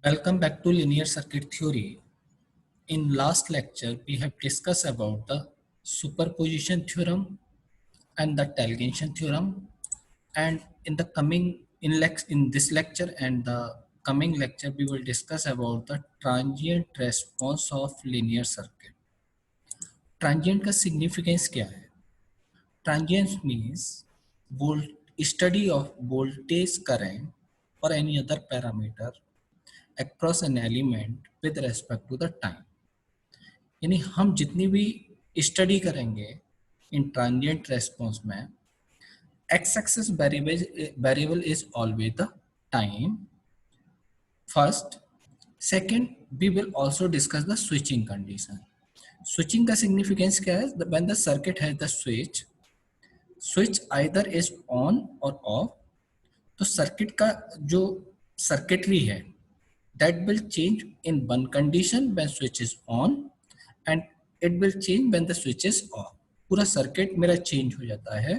Welcome back to linear circuit theory. In last lecture, we have discussed about the superposition theorem and the tangential theorem. And in the coming in this lecture and the coming lecture, we will discuss about the transient response of linear circuit. Transient का significance क्या है? Transient means study of voltage, current, or any other parameter across an element with respect to the time. यानी हम जितनी भी study करेंगे इन transient response में x axis variable is always the time first. Second, we will also discuss the switching condition. Switching का significance क्या है? When the circuit has the switch either is on और ऑफ, तो circuit का जो circuitry है that will change in one condition when switch is on and it will change when the switch is off. पूरा circuit मेरा change हो जाता है.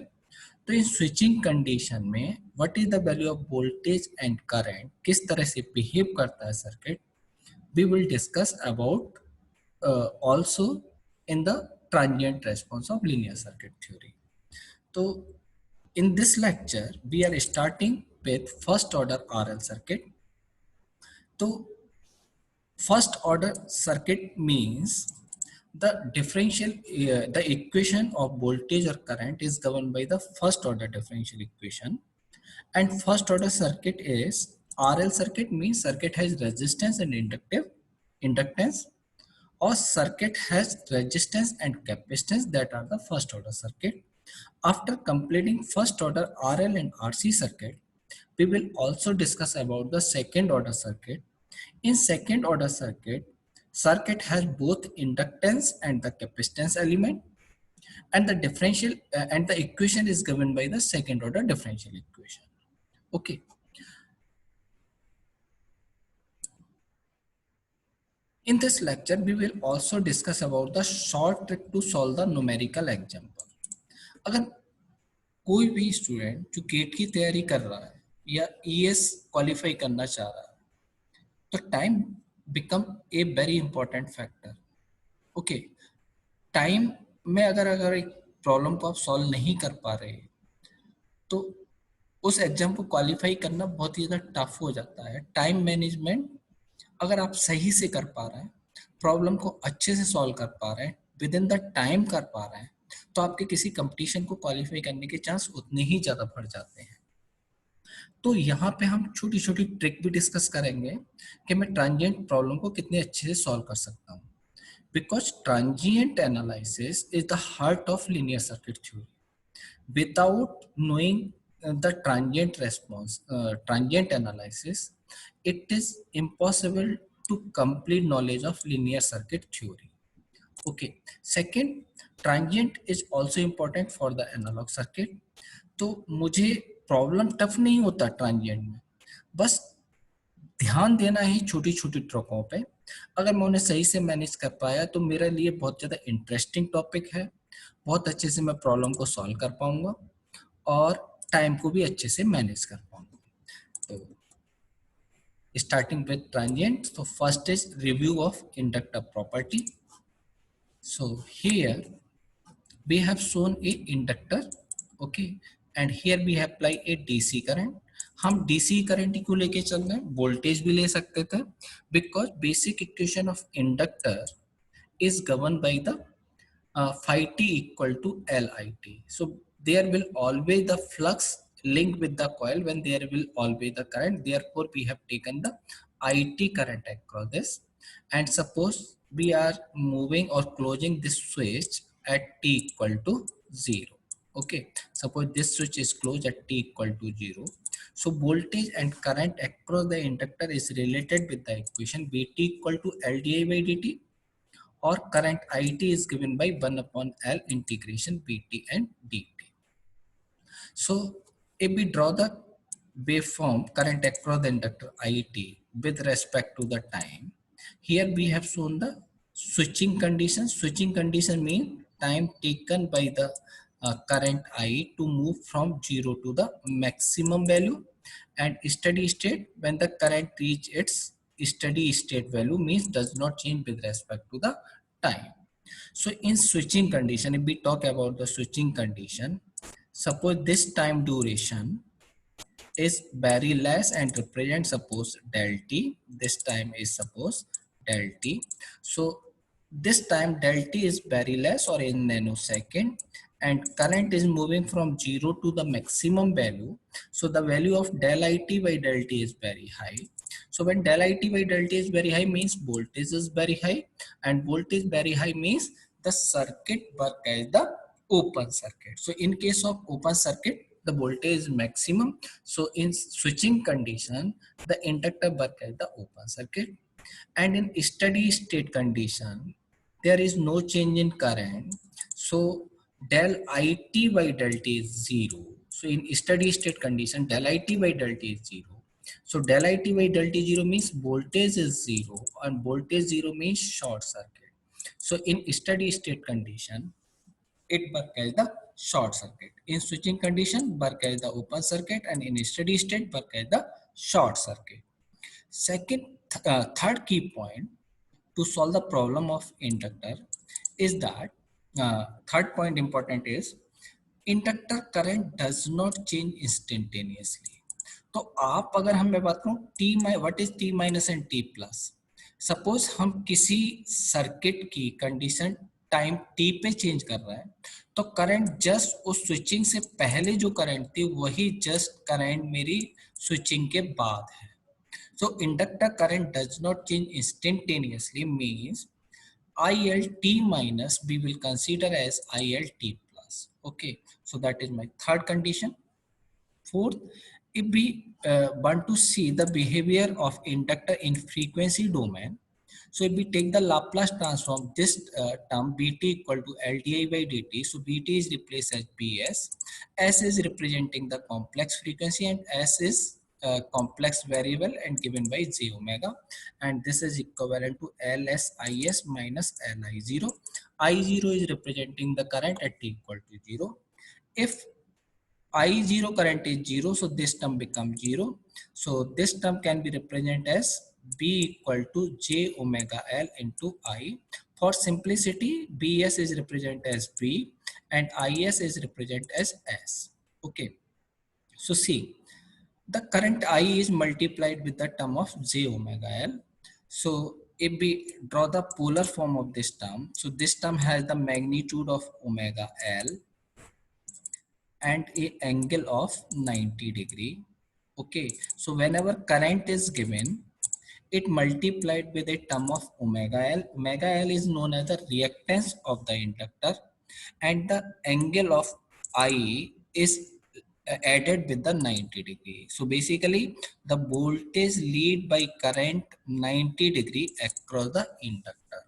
तो इन स्विचिंग कंडीशन में what is the value of voltage and current, किस तरह से बिहेव करता है circuit, we will discuss about also in the transient response of linear circuit theory. तो in this lecture we are starting with first order RL circuit. तो first order circuit means the the equation of voltage or current is governed by the first order differential equation, and first order circuit is RL circuit means circuit has resistance and inductance, or circuit has resistance and capacitance, that are the first order circuit. After completing first order RL and RC circuit, we will also discuss about the second order circuit. In second order circuit has both inductance and the capacitance element, and the differential and the equation is given by the second order differential equation. Okay. In this lecture, we will also discuss about the short trick to solve the numerical example. अगर कोई भी student जो gate की तैयारी कर रहा है या ईएस क्वालिफाई करना चाह रहा है, तो time become a very important factor. Okay, time में अगर एक प्रॉब्लम को आप सॉल्व नहीं कर पा रहे तो उस एग्जाम को क्वालिफाई करना बहुत ही ज़्यादा टफ हो जाता है. टाइम मैनेजमेंट अगर आप सही से कर पा रहे हैं, प्रॉब्लम को अच्छे से सॉल्व कर पा रहे हैं, विद इन द टाइम कर पा रहे हैं, तो आपके किसी कंपटीशन को क्वालिफाई करने के चांस उतने ही ज़्यादा बढ़ जाते हैं. तो यहाँ पे हम छोटी छोटी ट्रिक भी डिस्कस करेंगे कि मैं ट्रांजिएंट प्रॉब्लम को कितने अच्छे से सॉल्व कर सकता हूँ. Because transient analysis is the heart of linear circuit theory. Without knowing the transient response, transient analysis, it is impossible to complete knowledge of linear circuit theory. Okay. Second, transient is also important for the analog circuit. तो मुझे problem tough नहीं होता transient में, बस ध्यान देना ही छोटी छोटी ट्रिकों पे. अगर मैं उन्हें सही से मैनेज कर पाया तो मेरे लिए बहुत ज़्यादा इंटरेस्टिंग टॉपिक है, बहुत अच्छे से मैं प्रॉब्लम को सॉल्व कर पाऊंगा और टाइम को भी अच्छे से मैनेज कर पाऊंगा. तो स्टार्टिंग विद ट्रांजिएंट, तो first is review of inductor property. So here we have shown a inductor, okay, and here we have apply a DC current. हम डीसी करंट को लेके चल रहे हैं, वोल्टेज भी ले सकते थे, because basic equation of inductor is govern by the phi t equal to Lit. So there will always the flux link with the coil when there will always the current. Therefore we have taken the IT current across this, and suppose we are moving or closing this switch at t equal to 0. Okay, suppose this switch is closed at t equal to 0. So voltage and current across the inductor is related with the equation Vt equal to Ldi by dt, or current IT is given by 1 upon L integration Vt and dt. So if we draw the waveform current across the inductor IT with respect to the time, here we have shown the switching condition. Switching condition means time taken by the current I to move from 0 to the maximum value, and steady state when the current reach its steady state value means does not change with respect to the time. So in switching condition, if we talk about the switching condition, suppose this time duration is very less and represent suppose del t. This time is suppose del t. So this time del t is very less or in nanosecond, and current is moving from 0 to the maximum value. So the value of del it by del t is very high. So when del it by del t is very high means voltage is very high, and voltage very high means the circuit work as the open circuit. So in case of open circuit, the voltage is maximum. So in switching condition, the inductor work as the open circuit. And in steady state condition, there is no change in current. So del it by del t is 0. So in steady state condition, del it by del t is 0. So del it by del t 0 means voltage is 0, and voltage 0 means short circuit. So in steady state condition, it work as the short circuit. In switching condition, work as the open circuit, and in steady state, work as the short circuit. Third key point to solve the problem of inductor is that third point important is inductor current does not change instantaneously. तो आप अगर हम मैं बात करूं T what is T minus and T plus, suppose हम किसी circuit की कंडीशन टाइम टी पे चेंज कर रहे हैं, तो करंट जस्ट उस स्विचिंग से पहले जो करंट थी वही जस्ट करंट मेरी स्विचिंग के बाद है. So inductor current does not change instantaneously means ILT minus we will consider as ILT plus. Okay, so that is my third condition. Fourth, if we want to see the behavior of inductor in frequency domain, so if we take the Laplace transform, this term Bt equal to LdI by dt, so Bt is replaced as Bs, S is representing the complex frequency and S is complex variable and given by j omega, and this is equivalent to LSIS minus Li0. I0 is representing the current at t equal to 0. If I0 current is 0, so this term becomes 0. So this term can be represented as B equal to J omega L into I. For simplicity, Bs is represented as B and Is is represented as S. Okay. So see, the current I is multiplied with the term of J omega L. So if we draw the polar form of this term, so this term has the magnitude of omega L and a angle of 90 degree. Okay, so whenever current is given, it multiplied with a term of omega L. Omega L is known as the reactance of the inductor, and the angle of I is added with the 90 degree. So basically the voltage lead by current 90 degree across the inductor.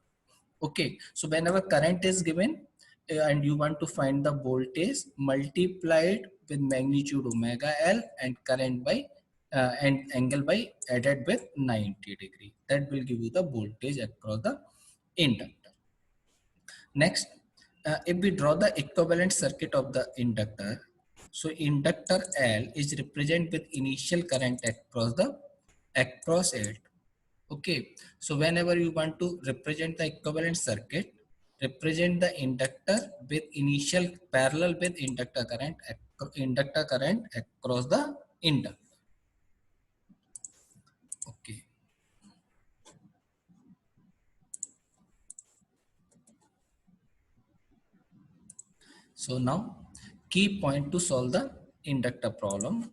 Okay, so whenever current is given and you want to find the voltage, multiplied with magnitude omega L and current by and angle by added with 90 degree, that will give you the voltage across the inductor. Next, if we draw the equivalent circuit of the inductor, so inductor L is represented with initial current across it. Okay, so whenever you want to represent the equivalent circuit, represent the inductor with initial parallel with inductor current across the inductor. Okay. So now key point to solve the inductor problem.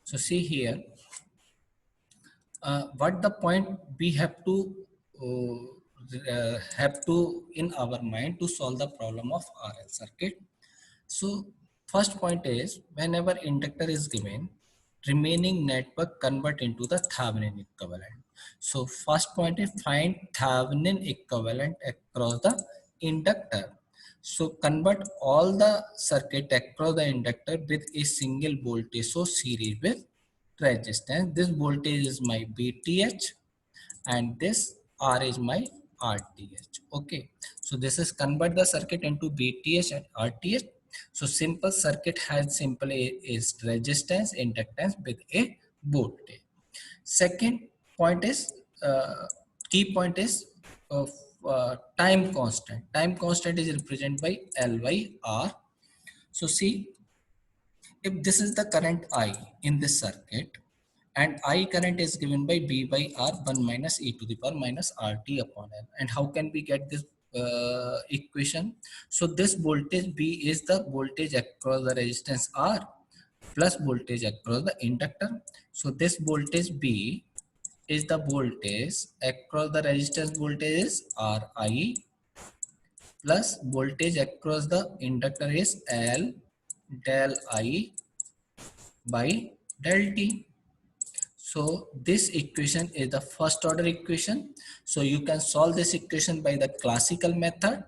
So see here, what the point we have to in our mind to solve the problem of RL circuit. So first point is whenever inductor is given, remaining network convert into the Thevenin equivalent. So first point is find Thevenin equivalent across the inductor. So convert all the circuit across the inductor with a single voltage source series with resistance. This voltage is my VTH and this R is my RTH. Okay, so this is convert the circuit into VTH and RTH. So simple circuit has simply is resistance inductance with a voltage. Second point is key point is of time constant. Time constant is represented by L by R. So see, if this is the current I in this circuit, and I current is given by B by R 1 minus e to the power minus RT upon L. And how can we get this equation? So this voltage B is the voltage across the resistance R plus voltage across the inductor. So this voltage B is the voltage across the resistance voltage is Ri plus voltage across the inductor is L del I by del T. So this equation is the first order equation. So you can solve this equation by the classical method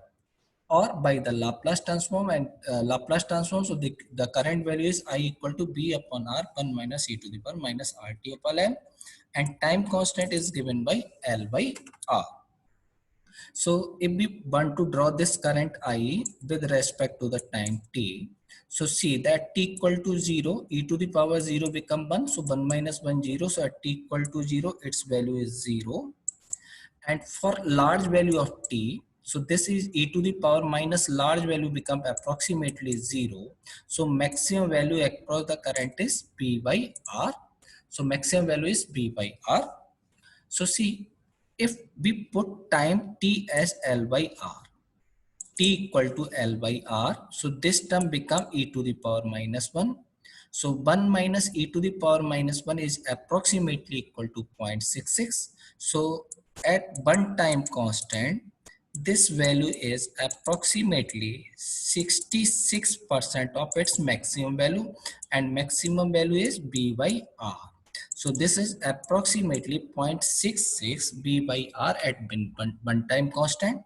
or by the Laplace transform and Laplace transform. So the current value is I equal to B upon R 1 minus e to the power minus RT upon L, and time constant is given by L by R. So if we want to draw this current I with respect to the time t, so see that t equal to 0, e to the power 0 become 1, so 1 minus 1 0, so at t equal to 0, its value is 0. And for large value of t, so this is e to the power minus large value become approximately 0. So maximum value across the current is P by R. So maximum value is P by R. So see, if we put time t as L by R, t equal to L by R, so this term become e to the power minus 1. So 1 minus e to the power minus 1 is approximately equal to 0.66. So at one time constant, this value is approximately 66% of its maximum value, and maximum value is B by R. So this is approximately 0.66 B by R at one time constant.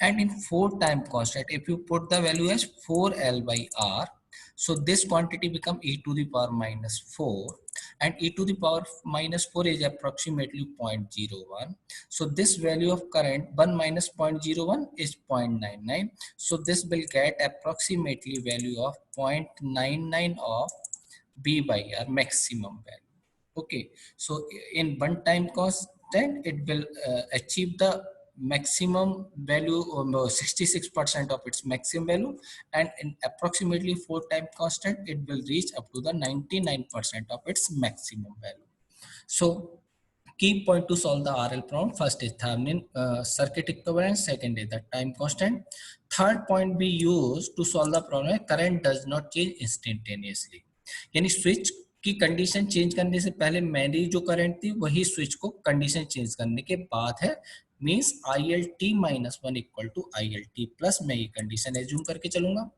And in 4 time constant, if you put the value as 4L by R, so this quantity become e to the power minus 4, and e to the power minus 4 is approximately 0.01. So this value of current 1 minus 0.01 is 0.99. So this will get approximately value of 0.99 of B by R maximum value. Okay, so in one time constant, it will achieve the maximum value, 66% of its maximum value, and in approximately 4 time constant, it will reach up to the 99% of its maximum value. So key point to solve the RL problem: first is Thevenin circuit equivalence, second is the time constant. Third point we use to solve the problem: current does not change instantaneously. यानी switch की condition change करने से पहले मेरी जो current थी वही switch को कंडीशन चेंज करने के बाद है, means I L T minus one equal to I L T plus, मैं ये कंडीशन एज्यूम करके चलूंगा.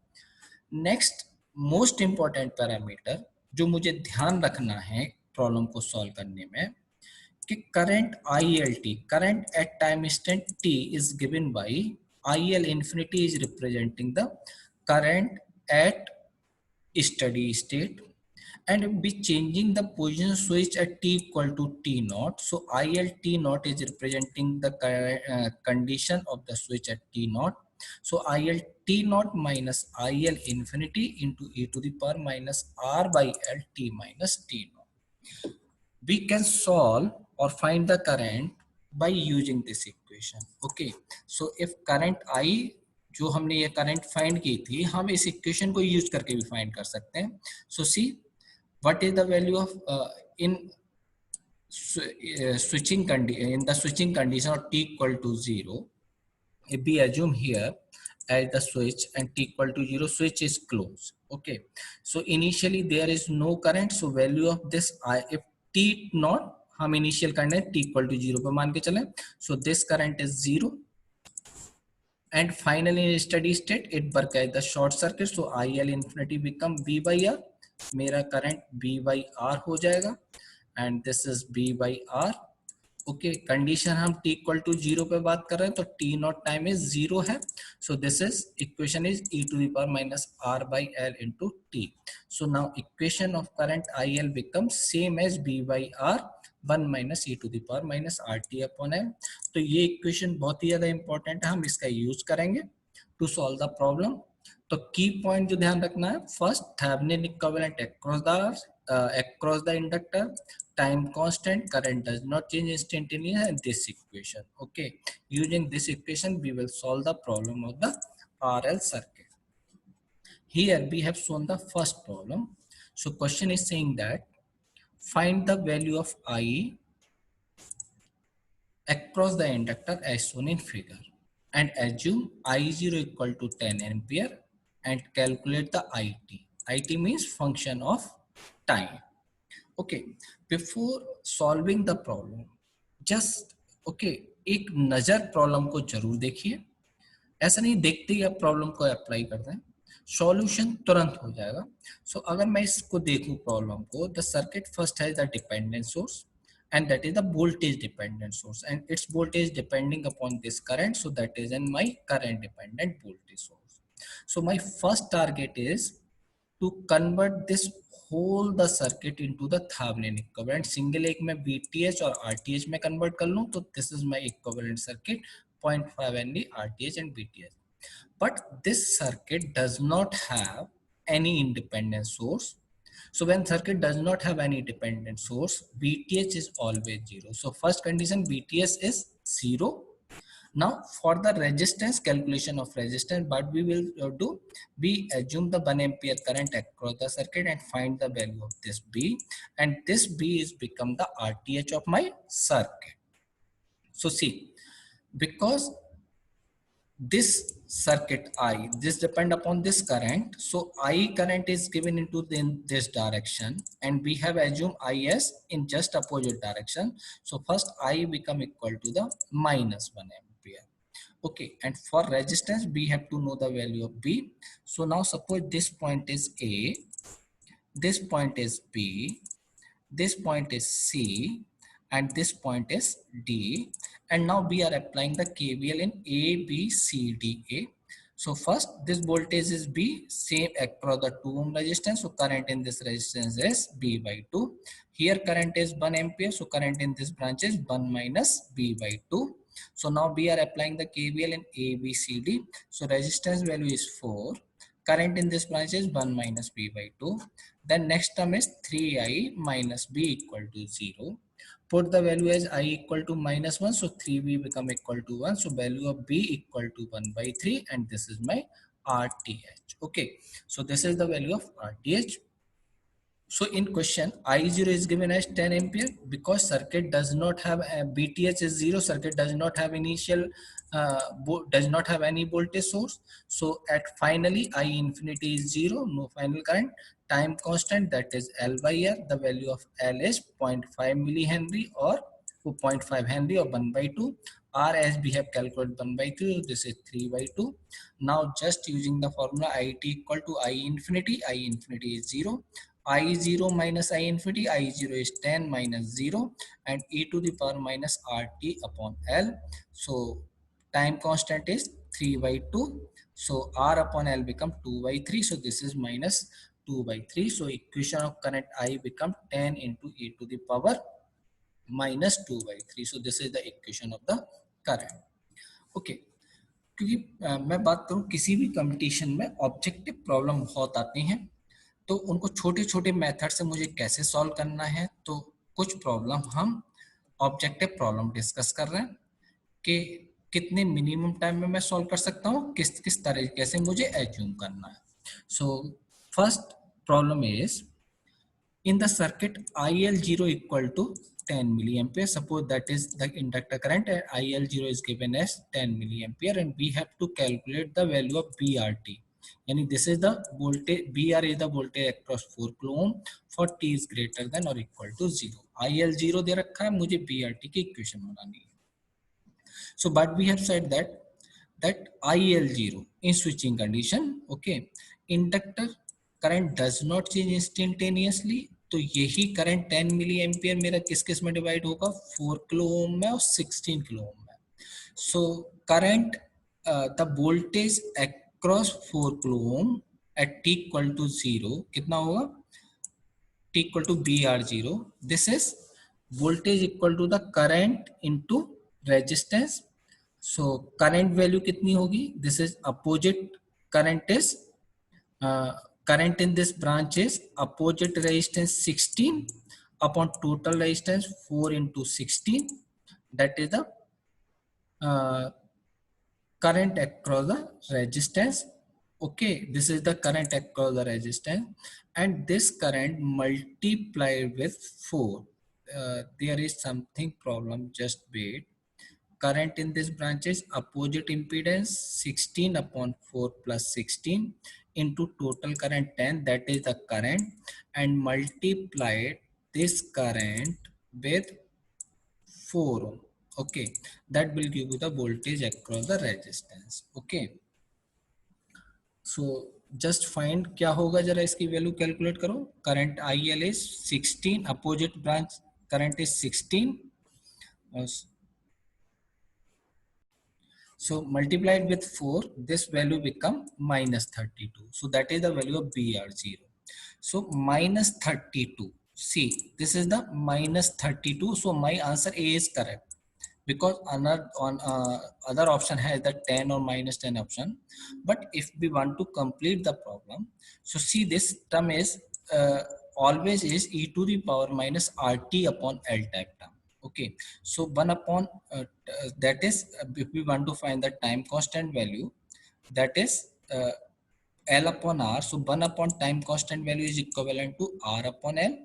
नेक्स्ट मोस्ट इंपॉर्टेंट पैरामीटर जो मुझे ध्यान रखना है प्रॉब्लम को सॉल्व करने में, कि current ILT, current at time instant t is given by IL infinity is representing the current at steady state, and be changing the position switch at t equal to t naught. So IL t naught is representing the condition of the switch at t naught. So IL t naught minus IL infinity into e to the power minus R by L t minus t naught. We can solve or find the current by using this equation. Okay, so if current I, जो हमने ये current find की थी, हम इस equation को use करके भी फाइंड कर सकते हैं. सो सी what is the value of in switching in the switching condition of t equal to 0, if we assume here as the switch and t equal to 0, switch is closed. Okay, so initially there is no current, so value of this I, if t not, हम initial current t equal to 0 पे मान के चलें, so this current is 0, and finally in steady state it work as the short circuit, so IL infinity become V by R, मेरा current B by R हो जाएगा, and this is B by R. Okay, condition हम t equal to 0 पे बात कर रहे हैं, तो t नॉट टाइम इज 0 है. So this is equation is e to the power minus r by l into t. So now equation of current IL become same as b by r 1 minus e to the power minus RT upon l. तो ये equation बहुत ही ज्यादा important है, हम इसका use करेंगे to solve the problem. तो की पॉइंट जो ध्यान रखना है, first Thevenin equivalent across the inductor, time constant, current does not change instantaneously, and this equation. Okay, using this equation we will solve the problem of the RL circuit. Here we have shown the first problem. So question is saying that find the value of I across the inductor as shown in figure, and assume I0 equal to 10 ampere and calculate the IT. IT means function of time. Okay, before solving the problem, just okay, एक नजर problem को जरूर देखिए, ऐसा नहीं देखते ही आप problem को अप्लाई करते हैं, सॉल्यूशन तुरंत हो जाएगा. सो अगर मैं इसको देखूं प्रॉब्लम को, the circuit first has the dependent source and that is the voltage dependent source, and its voltage depending upon this current, so that is in my current dependent voltage source. So my first target is to convert this whole the circuit into the Thevenin equivalent. Single एक में VTH और RTH में convert कर लूँ, तो this is my equivalent circuit, 0.5 Henry RTH and VTH. But this circuit does not have any independent source. So when circuit does not have any dependent source, VTH is always zero. So first condition, VTH is zero. Now for the resistance, calculation of resistance, but we will do, we assume the 1 ampere current across the circuit and find the value of this B, and this B is become the RTH of my circuit. So see, because this circuit I, this depend upon this current, so I current is given into this direction, and we have assumed IS in just opposite direction. So first I become equal to the minus 1 ampere. Okay, and for resistance we have to know the value of B. So now suppose this point is A, this point is B, this point is C, and this point is D, and now we are applying the KVL in A, B, C, D, A. So first this voltage is B, same across the 2 ohm resistance, so current in this resistance is B by 2. Here current is 1 ampere, so current in this branch is 1 minus B by 2. So now we are applying the KVL in A, B, C, D. So resistance value is 4. Current in this branch is 1 minus B by 2. Then next term is 3I minus B equal to 0. Put the value as I equal to minus 1. So 3B become equal to 1. So value of B equal to 1 by 3. And this is my RTH. Okay. So this is the value of RTH. So in question, I0 is given as 10 ampere because circuit does not have a BTH is 0. Circuit does not have initial, does not have any voltage source. So at finally I infinity is 0, no final current. Time constant, that is L by R. The value of L is 0.5 millihenry or 2.5 Henry or 1 by 2. R as we have calculated 1 by 2, this is 3 by 2. Now just using the formula IT equal to I infinity is 0. I0 minus I infinity, I0 is 10 minus 0, and e to the power minus RT upon L. So time constant is 3 by 2. So R upon L become 2 by 3. So this is minus 2 by 3. So equation of current I become 10 into e to the power minus 2 by 3. So this is the equation of the current. Okay. क्योंकि मैं बात करूं किसी भी competition में objective problem बहुत आती हैं, तो उनको छोटे छोटे मेथड से मुझे कैसे सॉल्व करना है. तो कुछ प्रॉब्लम हम ऑब्जेक्टिव प्रॉब्लम डिस्कस कर रहे हैं कि कितने मिनिमम टाइम में मैं सॉल्व कर सकता हूँ, किस किस तरीके से मुझे एज्यूम करना है. So first problem is in the circuit IL0 equal to 10 milliampere. Suppose that is the inductor current and IL0 is given as 10 milliampere, and we have to calculate the value of BRT. Yani this is the voltage, BR is the voltage across 4 kilo ohm for T is greater than or equal to 0. IL0 दे रखा है, मुझे BRT की equation बनानी है. So but we have said that IL0 in switching condition, okay, inductor current does not change instantaneously. तो यही current 10 milli ampere मेरा किस किस में डिवाइड होगा, 4 किलो ओम में और 16 किलो ओम में. So current the voltage across 4 kilo ohm at T equal to 0 कितना होगा, T equal to B R 0. This is voltage equal to the current into resistance. So current value कितनी होगी, this is opposite current is uh, current in this branch is opposite resistance 16 upon total resistance 4 into 16. That is the uh, current across the resistance. Okay, this is the current across the resistance, and this current multiplied with 4. There is something problem, just wait. Current in this branch is opposite impedance 16 upon 4 plus 16 into total current 10, that is the current, and multiplied this current with 4 ohm. Okay, that will give you the voltage across the resistance. Okay, so just find क्या होगा, जरा इसकी value calculate करो. Current IL is 16, opposite branch current is 16. So multiplied with 4, this value become minus 32. So that is the value of BR0. So minus 32. See, this is the minus 32. So my answer A is correct, because another on other option has the 10 or minus 10 option. But if we want to complete the problem, so see, this term is always is e to the power minus RT upon L type term. Okay, so 1 upon that is if we want to find the time constant value, that is L upon R. So 1 upon time constant value is equivalent to R upon L.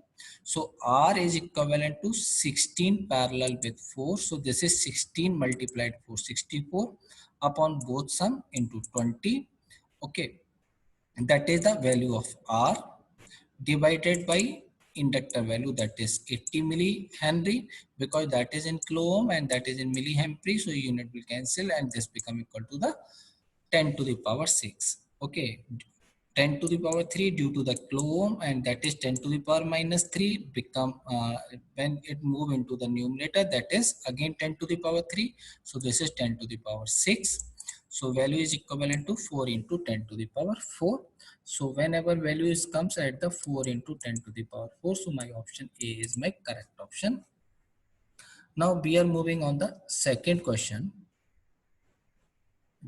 So R is equivalent to 16 parallel with 4. So this is 16 multiplied 4, 64 upon both sum into 20. Okay, that is the value of R divided by inductor value, that is 80 millihenry, because that is in kilo ohm and that is in milliampere. So unit will cancel and this become equal to the 10 to the power 6. Okay, 10 to the power 3 due to the kilo ohm, and that is 10 to the power minus 3 become when it move into the numerator, that is again 10 to the power 3. So this is 10 to the power 6. So value is equivalent to 4 into 10 to the power 4. So whenever value is comes at the 4 into 10 to the power 4, so my option A is my correct option. Now we are moving on the second question.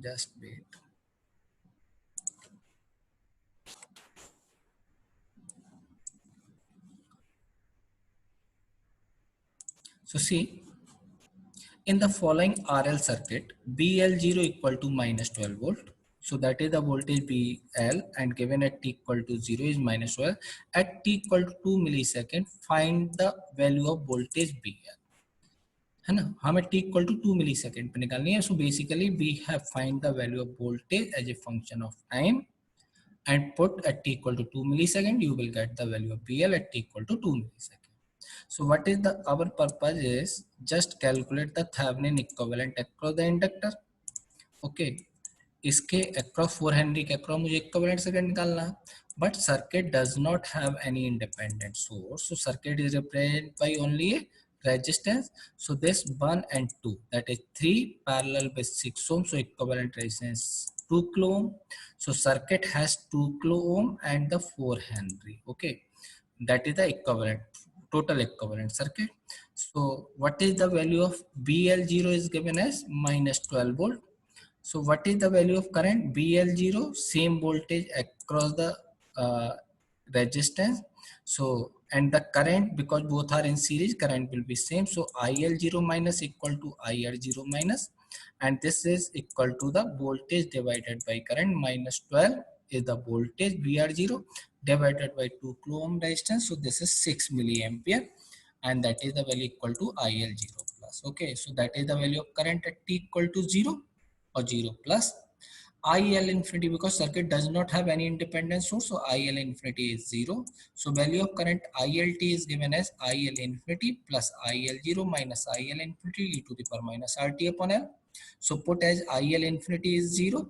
Just wait. So see, in the following RL circuit, BL0 equal to minus 12 volt. So that is the voltage BL, and given at t equal to 0 is minus 12. At t equal to 2 millisecond, find the value of voltage BL. है ना, हमें t equal to 2 millisecond पे निकालनी है. So basically we have find the value of voltage as a function of time and put at t equal to 2 millisecond, you will get the value of BL at t equal to 2 millisecond. So what is the our purpose is just calculate the Thevenin equivalent across the inductor. Okay, इसके across 4 Henry के across मुझे equivalent circuit निकालना है, but circuit does not have any independent source. So circuit is represented by only a resistance. So this 1 and 2, that is 3 parallel with 6 ohm. So equivalent resistance 2 kilo ohm. So circuit has 2 kilo ohm and the 4 Henry. Okay, that is the equivalent, total equivalent circuit. So what is the value of BL0 is given as minus 12 volt. So what is the value of current BL0? Same voltage across the resistance. So and the current, because both are in series, current will be same. So IL0 minus equal to IR0 minus, and this is equal to the voltage divided by current. Minus 12 is the voltage BR0 divided by 2 kilo ohm resistance. So this is 6 milliampere, and that is the value equal to IL0 plus. Okay, so that is the value of current at t equal to 0 or 0 plus. IL infinity, because circuit does not have any independent source, so IL infinity is 0. So value of current ILT is given as IL infinity plus IL0 minus IL infinity e to the power minus RT upon L. So put as IL infinity is 0,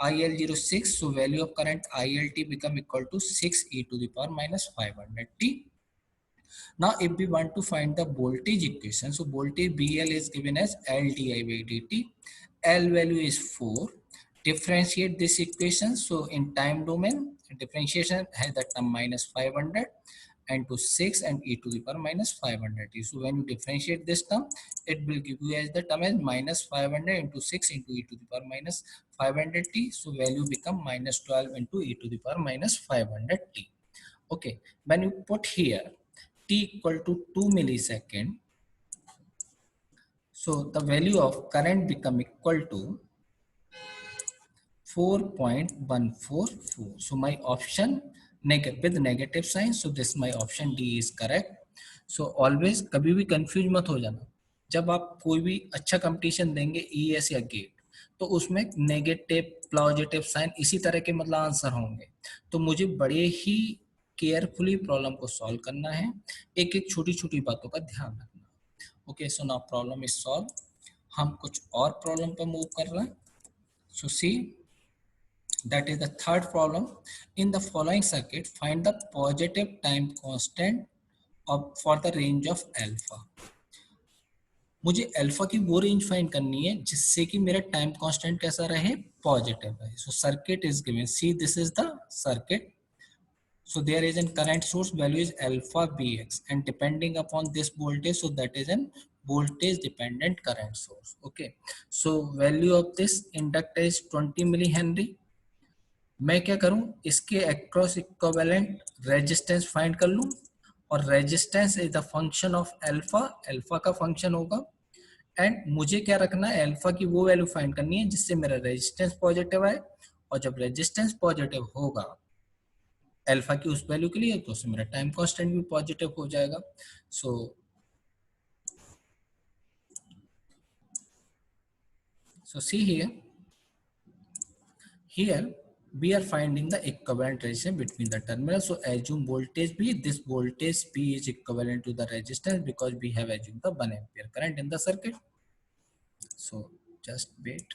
IL0 6, so value of current ILT become equal to 6 e to the power minus 500t. Now, if we want to find the voltage equation, so voltage BL is given as L di by dt. L value is 4. Differentiate this equation. So in time domain, differentiation has the term minus 500, into 6 and e to the power minus 500t. So when you differentiate this term, it will give you as the term as minus 500 into 6 into e to the power minus 500t. So value become minus 12 into e to the power minus 500t. Okay, when you put here t equal to 2 millisecond, so the value of current become equal to 4.144. So my option with negative sign, so this my option D is correct. So always कभी भी confuse मत हो जाना, जब आप कोई भी अच्छा कंपटीशन देंगे ईएस या गेट, तो उसमें नेगेटिव पॉजिटिव साइन इसी तरह के मतलब आंसर होंगे। तो मुझे बड़े ही केयरफुली प्रॉब्लम को सॉल्व करना है, एक एक छोटी छोटी बातों का ध्यान रखना। Okay, so now problem is solve. हम कुछ और प्रॉब्लम पर मूव कर रहे हैं। सो सी, that is the third problem. In the following circuit, find the positive time constant for the range of alpha. मुझे अल्फा की वो रेंज फाइंड करनी है जिससे कि मेरा टाइम कांस्टेंट कैसा रहे, पॉजिटिव रहे। सो circuit is given, see this is the circuit. So there is a current source, value is alpha Bx, and depending upon this voltage, so that is an voltage dependent current source. Okay, so value of this inductor is 20 millihenry. मैं क्या करूं, इसके across equivalent resistance find कर लूं, और resistance is the function of alpha, alpha का function होगा। And मुझे क्या रखना है, अल्फा की वो वैल्यू फाइंड करनी है जिससे मेरा रेजिस्टेंस पॉजिटिव आए, और जब रेजिस्टेंस पॉजिटिव होगा अल्फा की उस वैल्यू के लिए, तो उससे मेरा टाइम कांस्टेंट भी पॉजिटिव हो जाएगा। So see here we are finding the equivalent resistance between the terminals. So assume voltage B, this voltage P is equivalent to the resistance because we have assumed the 1 ampere current in the circuit. So just wait.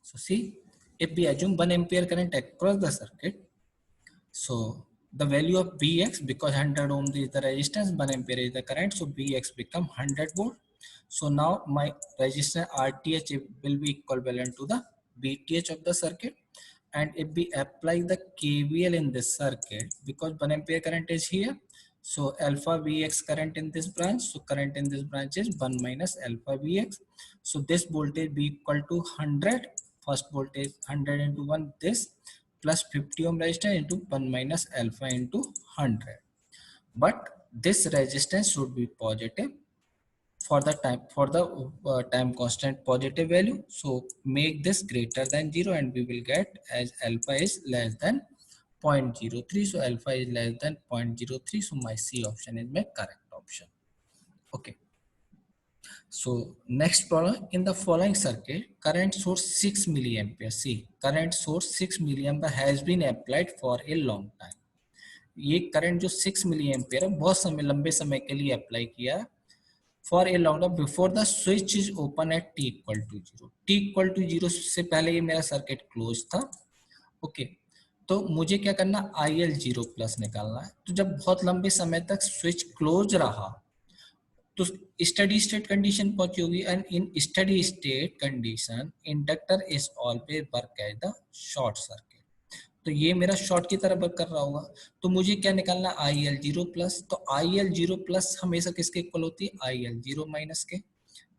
So see, if we assume 1 ampere current across the circuit, so the value of Bx, because 100 ohm is the resistance, 1 ampere is the current, so Bx become 100 volt. So now my resistance RTh will be equivalent to the VTh of the circuit. And if we apply the KVL in this circuit, because 1 ampere current is here, so alpha Vx current in this branch, so current in this branch is 1 minus alpha Vx. So this voltage be equal to 100, first voltage 100 into 1, this plus 50 ohm resistance into 1 minus alpha into 100. But this resistance should be positive for the time constant positive value. So make this greater than 0 and we will get as alpha is less than 0.03. So alpha is less than 0.03. So my C option is my correct option. Okay. So next problem, in the following circuit, current source 6 milliampere. See, current source 6 milliampere has been applied for a long time. ये current जो 6 milli ampere है बहुत समय लंबे समय के लिए apply किया for a long time before the switch is open at t equal to 0. t equal to 0 से पहले ये मेरा सर्किट क्लोज था. ओके, तो मुझे क्या करना, IL0 प्लस निकालना है. तो जब बहुत लंबे समय तक स्विच क्लोज रहा तो स्टडी स्टेट कंडीशन पहुंची होगी, and in steady state condition inductor is always work as the short circuit. तो ये मेरा शॉर्ट की तरह वर्क कर रहा होगा. तो मुझे क्या निकालना, IL0 प्लस. तो IL0 प्लस हमेशा किसके इक्वल होती है, IL0 माइनस के.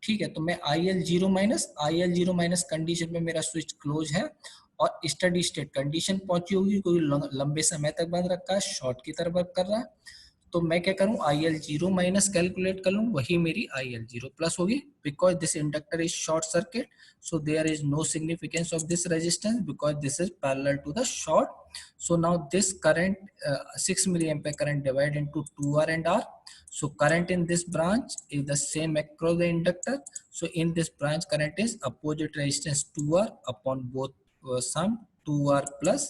ठीक है, तो मैं IL0 माइनस कंडीशन में मेरा स्विच क्लोज है और स्टडी स्टेट कंडीशन पहुंची होगी, कोई लंबे समय तक बंद रखा है, शॉर्ट की तरह वर्क कर रहा है. तो मैं क्या करूं, IL0 माइनस कैलकुलेट कर लूं, वही मेरी IL0 प्लस होगी. Because this inductor is short circuit, so there is no significance of this resistance because this is parallel to the short. So now this current 6 milliampere current divided into 2R and R. So current in this branch is the same across the inductor. So in this branch current is opposite resistance 2R upon both sum 2R plus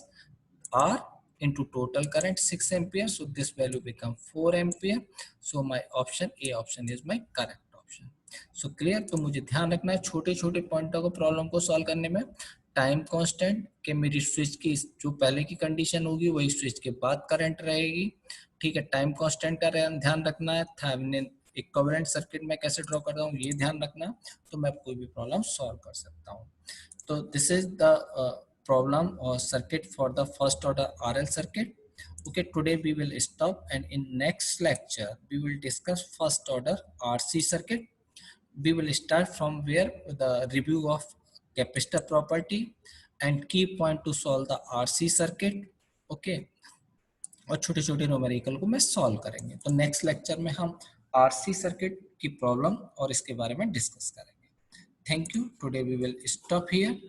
R into total current 6 ampere. So this value become 4 ampere. So my option A option is my correct option. So clear. तो मुझे ध्यान रखना है छोटे छोटे पॉइंटों को problem को solve करने में. टाइम कांस्टेंट के मेरी स्विच की जो पहले की कंडीशन होगी वही स्विच के बाद करंट रहेगी. ठीक है, टाइम कांस्टेंट का ध्यान रखना है. थेवेनिन इक्विवेलेंट सर्किट में कैसे ड्रॉ करता हूँ ये ध्यान रखना, तो मैं कोई भी प्रॉब्लम सॉल्व कर सकता हूँ. तो this is the problem or circuit for the first order RL circuit. Okay, today we will stop, and in next lecture we will discuss first order RC circuit. We will start from where the review of capacitor property and key point to solve the RC circuit. Okay, और छोटे छोटे numerical को मैं solve करेंगे। तो next lecture में हम RC circuit की प्रॉब्लम और इसके बारे में डिस्कस करेंगे। Thank you. Today we will stop here.